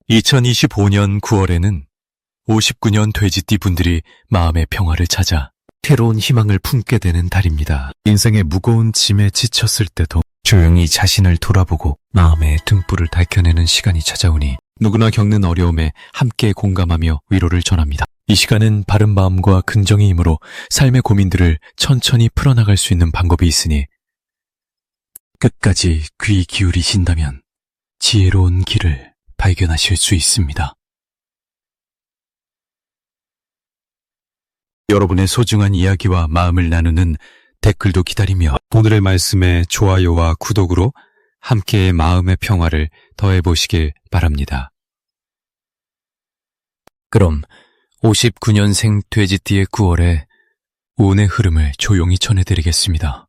2025년 9월에는 59년 돼지띠 분들이 마음의 평화를 찾아 새로운 희망을 품게 되는 달입니다. 인생의 무거운 짐에 지쳤을 때도 조용히 자신을 돌아보고 마음의 등불을 밝혀내는 시간이 찾아오니 누구나 겪는 어려움에 함께 공감하며 위로를 전합니다. 이 시간은 바른 마음과 긍정의 힘으로 삶의 고민들을 천천히 풀어나갈 수 있는 방법이 있으니 끝까지 귀 기울이신다면 지혜로운 길을 발견하실 수 있습니다. 여러분의 소중한 이야기와 마음을 나누는 댓글도 기다리며 오늘의 말씀에 좋아요와 구독으로 함께의 마음의 평화를 더해보시길 바랍니다. 그럼 59년생 돼지띠의 9월에 운의 흐름을 조용히 전해드리겠습니다.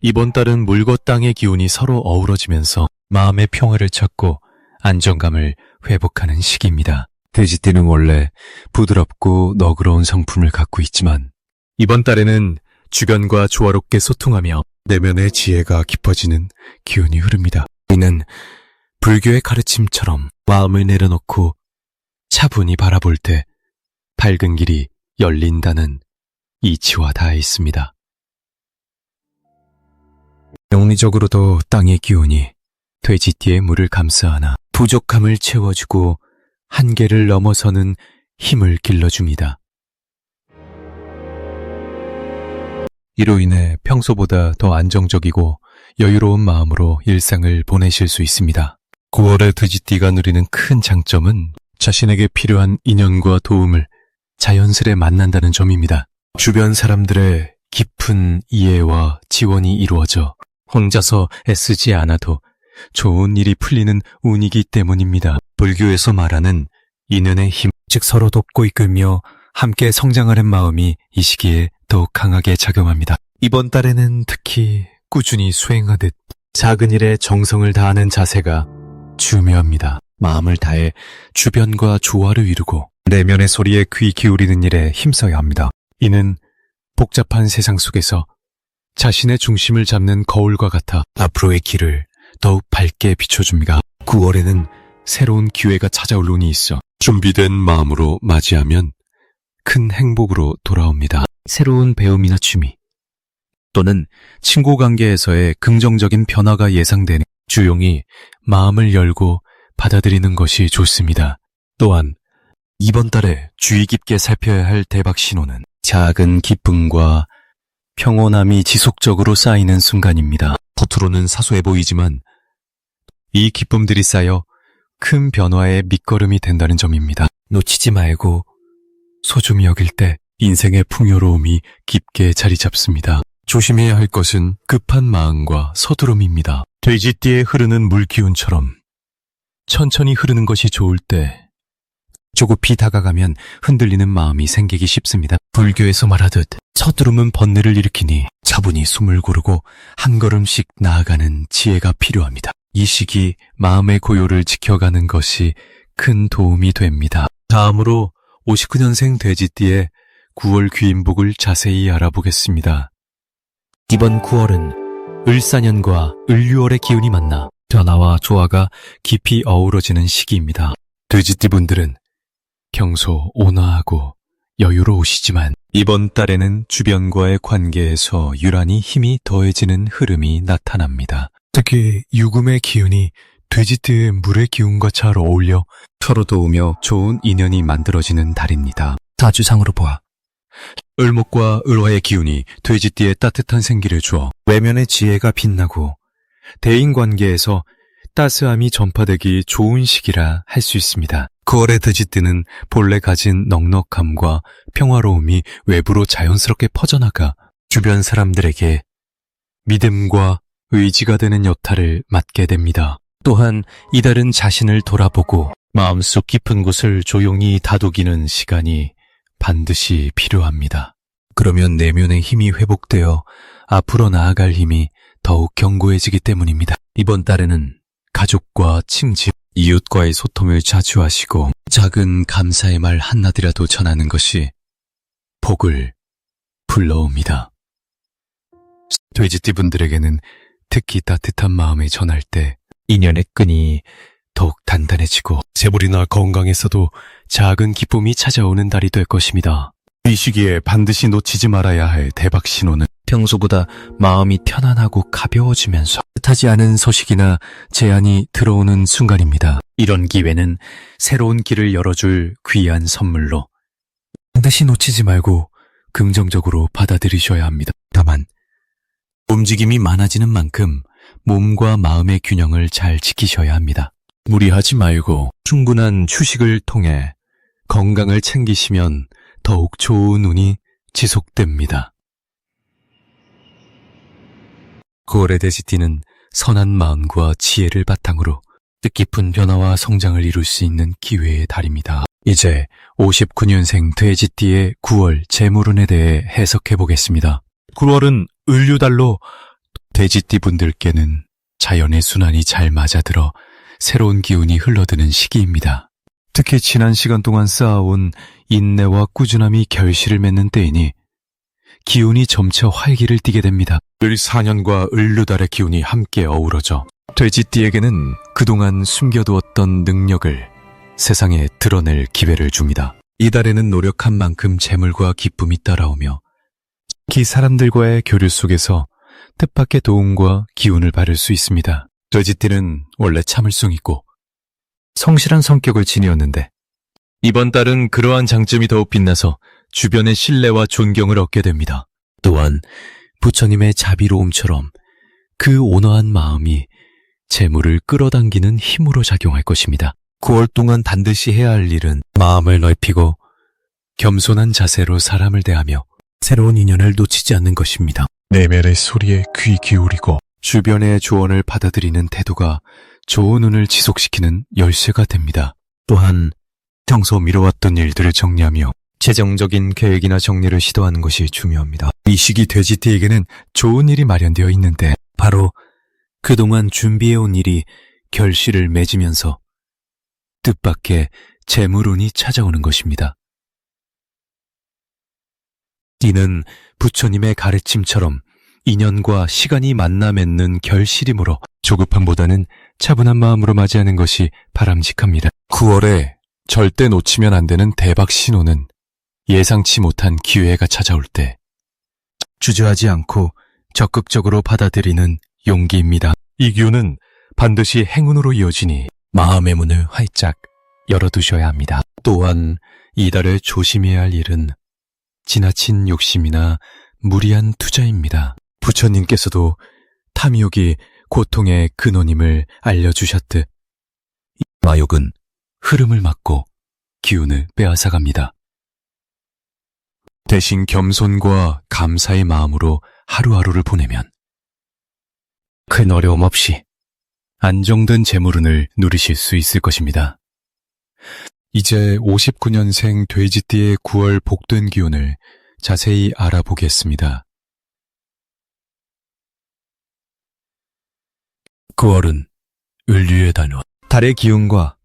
이번 달은 물과 땅의 기운이 서로 어우러지면서 마음의 평화를 찾고 안정감을 회복하는 시기입니다. 돼지띠는 원래 부드럽고 너그러운 성품을 갖고 있지만 이번 달에는 주변과 조화롭게 소통하며 내면의 지혜가 깊어지는 기운이 흐릅니다. 이는 불교의 가르침처럼 마음을 내려놓고 차분히 바라볼 때 밝은 길이 열린다는 이치와 닿아 있습니다. 영리적으로도 땅의 기운이 돼지띠의 물을 감싸 안아 부족함을 채워주고 한계를 넘어서는 힘을 길러줍니다. 이로 인해 평소보다 더 안정적이고 여유로운 마음으로 일상을 보내실 수 있습니다. 9월의 돼지띠가 누리는 큰 장점은 자신에게 필요한 인연과 도움을 자연스레 만난다는 점입니다. 주변 사람들의 깊은 이해와 지원이 이루어져 혼자서 애쓰지 않아도 좋은 일이 풀리는 운이기 때문입니다. 불교에서 말하는 인연의 힘, 즉 서로 돕고 이끌며 함께 성장하는 마음이 이 시기에 더욱 강하게 작용합니다. 이번 달에는 특히 꾸준히 수행하듯 작은 일에 정성을 다하는 자세가 중요합니다. 마음을 다해 주변과 조화를 이루고 내면의 소리에 귀 기울이는 일에 힘써야 합니다. 이는 복잡한 세상 속에서 자신의 중심을 잡는 거울과 같아 앞으로의 길을 더욱 밝게 비춰줍니다. 9월에는 새로운 기회가 찾아올 운이 있어 준비된 마음으로 맞이하면 큰 행복으로 돌아옵니다. 새로운 배움이나 취미 또는 친구 관계에서의 긍정적인 변화가 예상되는 조용히 마음을 열고 받아들이는 것이 좋습니다. 또한 이번 달에 주의 깊게 살펴야 할 대박 신호는 작은 기쁨과 평온함이 지속적으로 쌓이는 순간입니다. 겉으로는 사소해 보이지만 이 기쁨들이 쌓여 큰 변화의 밑거름이 된다는 점입니다. 놓치지 말고 소중히 여길 때 인생의 풍요로움이 깊게 자리 잡습니다. 조심해야 할 것은 급한 마음과 서두름입니다. 돼지띠에 흐르는 물기운처럼 천천히 흐르는 것이 좋을 때 조급히 다가가면 흔들리는 마음이 생기기 쉽습니다. 불교에서 말하듯 서두름은 번뇌를 일으키니 차분히 숨을 고르고 한 걸음씩 나아가는 지혜가 필요합니다. 이 시기 마음의 고요를 지켜가는 것이 큰 도움이 됩니다. 다음으로 59년생 돼지띠의 9월 귀인복을 자세히 알아보겠습니다. 이번 9월은 을사년과 을유월의 기운이 만나 변화와 조화가 깊이 어우러지는 시기입니다. 돼지띠 분들은 평소 온화하고 여유로우시지만 이번 달에는 주변과의 관계에서 유난히 힘이 더해지는 흐름이 나타납니다. 특히 유금의 기운이 돼지띠의 물의 기운과 잘 어울려 서로 도우며 좋은 인연이 만들어지는 달입니다. 사주상으로 보아 을목과 을화의 기운이 돼지띠에 따뜻한 생기를 주어 외면의 지혜가 빛나고 대인관계에서 따스함이 전파되기 좋은 시기라 할 수 있습니다. 9월의 돼지띠는 본래 가진 넉넉함과 평화로움이 외부로 자연스럽게 퍼져나가 주변 사람들에게 믿음과 의지가 되는 역할을 맡게 됩니다. 또한 이달은 자신을 돌아보고 마음속 깊은 곳을 조용히 다독이는 시간이 반드시 필요합니다. 그러면 내면의 힘이 회복되어 앞으로 나아갈 힘이 더욱 견고해지기 때문입니다. 이번 달에는 가족과 친지, 이웃과의 소통을 자주 하시고 작은 감사의 말 한마디라도 전하는 것이 복을 불러옵니다. 돼지띠 분들에게는 특히 따뜻한 마음을 전할 때 인연의 끈이 더욱 편안해지고 재물이나 건강에서도 작은 기쁨이 찾아오는 달이 될 것입니다. 이 시기에 반드시 놓치지 말아야 할 대박 신호는 평소보다 마음이 편안하고 가벼워지면서 뜻하지 않은 소식이나 제안이 들어오는 순간입니다. 이런 기회는 새로운 길을 열어줄 귀한 선물로 반드시 놓치지 말고 긍정적으로 받아들이셔야 합니다. 다만 움직임이 많아지는 만큼 몸과 마음의 균형을 잘 지키셔야 합니다. 무리하지 말고 충분한 휴식을 통해 건강을 챙기시면 더욱 좋은 운이 지속됩니다. 9월의 돼지띠는 선한 마음과 지혜를 바탕으로 뜻깊은 변화와 성장을 이룰 수 있는 기회의 달입니다. 이제 59년생 돼지띠의 9월 재물운에 대해 해석해 보겠습니다. 9월은 을류달로 돼지띠 분들께는 자연의 순환이 잘 맞아들어 새로운 기운이 흘러드는 시기입니다. 특히 지난 시간 동안 쌓아온 인내와 꾸준함이 결실을 맺는 때이니 기운이 점차 활기를 띠게 됩니다. 을사년과 을류달의 기운이 함께 어우러져 돼지띠에게는 그동안 숨겨두었던 능력을 세상에 드러낼 기회를 줍니다. 이 달에는 노력한 만큼 재물과 기쁨이 따라오며 특히 사람들과의 교류 속에서 뜻밖의 도움과 기운을 받을 수 있습니다. 돼지띠는 원래 참을성 있고 성실한 성격을 지니었는데 이번 달은 그러한 장점이 더욱 빛나서 주변의 신뢰와 존경을 얻게 됩니다. 또한 부처님의 자비로움처럼 그 온화한 마음이 재물을 끌어당기는 힘으로 작용할 것입니다. 9월 동안 반드시 해야 할 일은 마음을 넓히고 겸손한 자세로 사람을 대하며 새로운 인연을 놓치지 않는 것입니다. 내면의 소리에 귀 기울이고 주변의 조언을 받아들이는 태도가 좋은 운을 지속시키는 열쇠가 됩니다. 또한 평소 미뤄왔던 일들을 정리하며 재정적인 계획이나 정리를 시도하는 것이 중요합니다. 이 시기 돼지띠에게는 좋은 일이 마련되어 있는데 바로 그동안 준비해온 일이 결실을 맺으면서 뜻밖의 재물운이 찾아오는 것입니다. 이는 부처님의 가르침처럼 인연과 시간이 만나 맺는 결실이므로 조급함보다는 차분한 마음으로 맞이하는 것이 바람직합니다. 9월에 절대 놓치면 안 되는 대박 신호는 예상치 못한 기회가 찾아올 때 주저하지 않고 적극적으로 받아들이는 용기입니다. 이 기운은 반드시 행운으로 이어지니 마음의 문을 활짝 열어두셔야 합니다. 또한 이달에 조심해야 할 일은 지나친 욕심이나 무리한 투자입니다. 부처님께서도 탐욕이 고통의 근원임을 알려주셨듯 마욕은 흐름을 막고 기운을 빼앗아갑니다. 대신 겸손과 감사의 마음으로 하루하루를 보내면 큰 어려움 없이 안정된 재물운을 누리실 수 있을 것입니다. 이제 59년생 돼지띠의 9월 복된 기운을 자세히 알아보겠습니다. 9월은 을류의 단원, 달의 기운과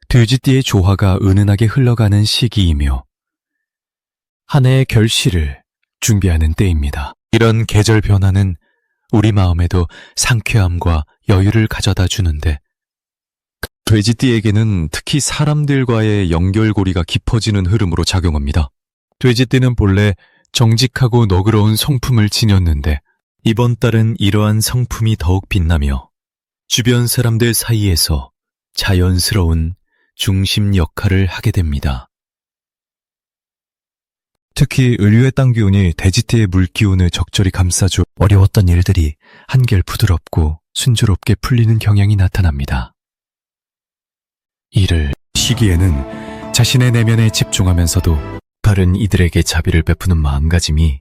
돼지띠의 조화가 은은하게 흘러가는 시기이며 한 해의 결실을 준비하는 때입니다. 이런 계절 변화는 우리 마음에도 상쾌함과 여유를 가져다 주는데 돼지띠에게는 특히 사람들과의 연결고리가 깊어지는 흐름으로 작용합니다. 돼지띠는 본래 정직하고 너그러운 성품을 지녔는데 이번 달은 이러한 성품이 더욱 빛나며 주변 사람들 사이에서 자연스러운 중심 역할을 하게 됩니다. 특히 을류의 땅 기운이 돼지띠의 물 기운을 적절히 감싸줘 어려웠던 일들이 한결 부드럽고 순조롭게 풀리는 경향이 나타납니다. 이를 시기에는 자신의 내면에 집중하면서도 다른 이들에게 자비를 베푸는 마음가짐이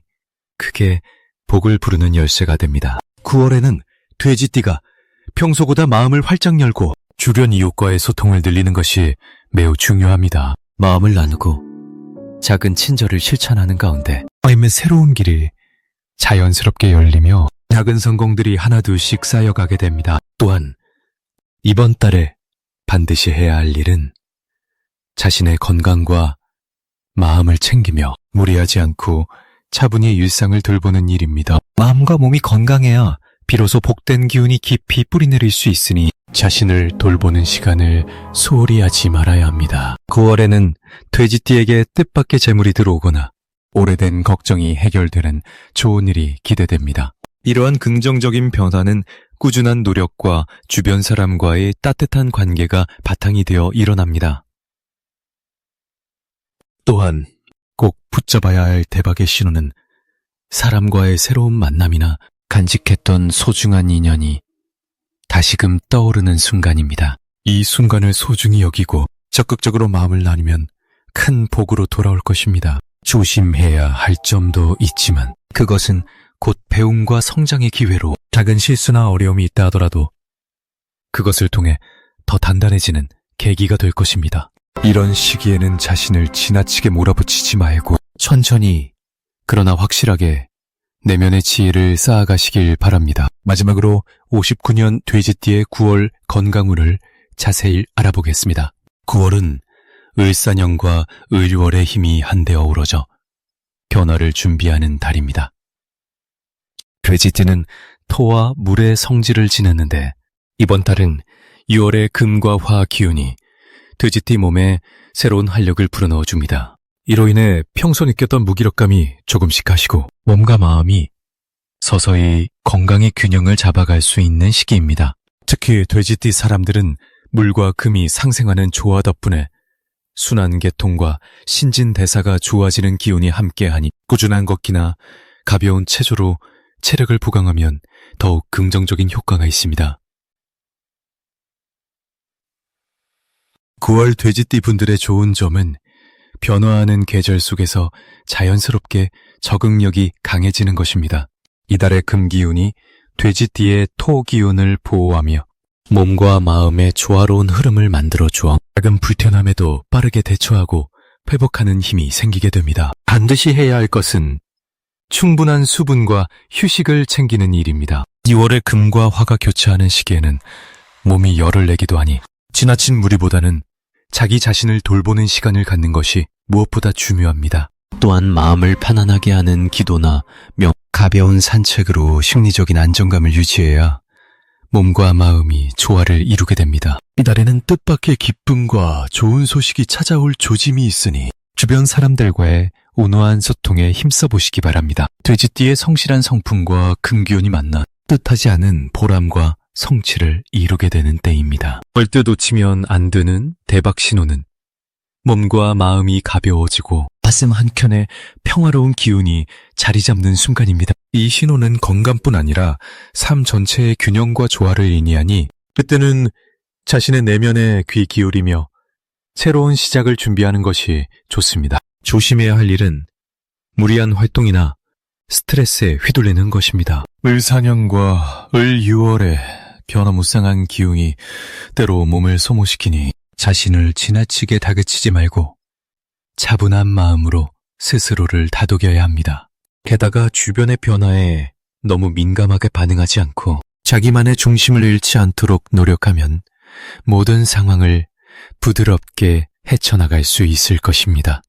크게 복을 부르는 열쇠가 됩니다. 9월에는 돼지띠가 평소보다 마음을 활짝 열고 주변 이웃과의 소통을 늘리는 것이 매우 중요합니다. 마음을 나누고 작은 친절을 실천하는 가운데 삶의 새로운 길이 자연스럽게 열리며 작은 성공들이 하나둘씩 쌓여가게 됩니다. 또한 이번 달에 반드시 해야 할 일은 자신의 건강과 마음을 챙기며 무리하지 않고 차분히 일상을 돌보는 일입니다. 마음과 몸이 건강해야 비로소 복된 기운이 깊이 뿌리내릴 수 있으니 자신을 돌보는 시간을 소홀히 하지 말아야 합니다. 9월에는 돼지띠에게 뜻밖의 재물이 들어오거나 오래된 걱정이 해결되는 좋은 일이 기대됩니다. 이러한 긍정적인 변화는 꾸준한 노력과 주변 사람과의 따뜻한 관계가 바탕이 되어 일어납니다. 또한 꼭 붙잡아야 할 대박의 신호는 사람과의 새로운 만남이나 간직했던 소중한 인연이 다시금 떠오르는 순간입니다. 이 순간을 소중히 여기고 적극적으로 마음을 나누면 큰 복으로 돌아올 것입니다. 조심해야 할 점도 있지만 그것은 곧 배움과 성장의 기회로 작은 실수나 어려움이 있다 하더라도 그것을 통해 더 단단해지는 계기가 될 것입니다. 이런 시기에는 자신을 지나치게 몰아붙이지 말고 천천히 그러나 확실하게 내면의 지혜를 쌓아가시길 바랍니다. 마지막으로 59년 돼지띠의 9월 건강운을 자세히 알아보겠습니다. 9월은 을사년과 을월의 힘이 한데 어우러져 변화를 준비하는 달입니다. 돼지띠는 토와 물의 성질을 지녔는데 이번 달은 6월의 금과 화 기운이 돼지띠 몸에 새로운 활력을 불어넣어 줍니다. 이로 인해 평소 느꼈던 무기력감이 조금씩 가시고 몸과 마음이 서서히 건강의 균형을 잡아갈 수 있는 시기입니다. 특히 돼지띠 사람들은 물과 금이 상생하는 조화 덕분에 순환계통과 신진대사가 좋아지는 기운이 함께하니 꾸준한 걷기나 가벼운 체조로 체력을 보강하면 더욱 긍정적인 효과가 있습니다. 9월 돼지띠 분들의 좋은 점은 변화하는 계절 속에서 자연스럽게 적응력이 강해지는 것입니다. 이달의 금기운이 돼지띠의 토기운을 보호하며 몸과 마음의 조화로운 흐름을 만들어주어 작은 불편함에도 빠르게 대처하고 회복하는 힘이 생기게 됩니다. 반드시 해야 할 것은 충분한 수분과 휴식을 챙기는 일입니다. 2월에 금과 화가 교차하는 시기에는 몸이 열을 내기도 하니 지나친 무리보다는 자기 자신을 돌보는 시간을 갖는 것이 무엇보다 중요합니다. 또한 마음을 편안하게 하는 기도나 가벼운 산책으로 심리적인 안정감을 유지해야 몸과 마음이 조화를 이루게 됩니다. 이달에는 뜻밖의 기쁨과 좋은 소식이 찾아올 조짐이 있으니 주변 사람들과의 온화한 소통에 힘써 보시기 바랍니다. 돼지띠의 성실한 성품과 금기운이 만나 뜻하지 않은 보람과 성취를 이루게 되는 때입니다. 절대 놓치면 안 되는 대박 신호는 몸과 마음이 가벼워지고 가슴 한켠에 평화로운 기운이 자리 잡는 순간입니다. 이 신호는 건강뿐 아니라 삶 전체의 균형과 조화를 의미하니 그때는 자신의 내면에 귀 기울이며 새로운 시작을 준비하는 것이 좋습니다. 조심해야 할 일은 무리한 활동이나 스트레스에 휘둘리는 것입니다. 을사년과 을유월의 변화무쌍한 기운이 때로 몸을 소모시키니 자신을 지나치게 다그치지 말고 차분한 마음으로 스스로를 다독여야 합니다. 게다가 주변의 변화에 너무 민감하게 반응하지 않고 자기만의 중심을 잃지 않도록 노력하면 모든 상황을 부드럽게 헤쳐나갈 수 있을 것입니다.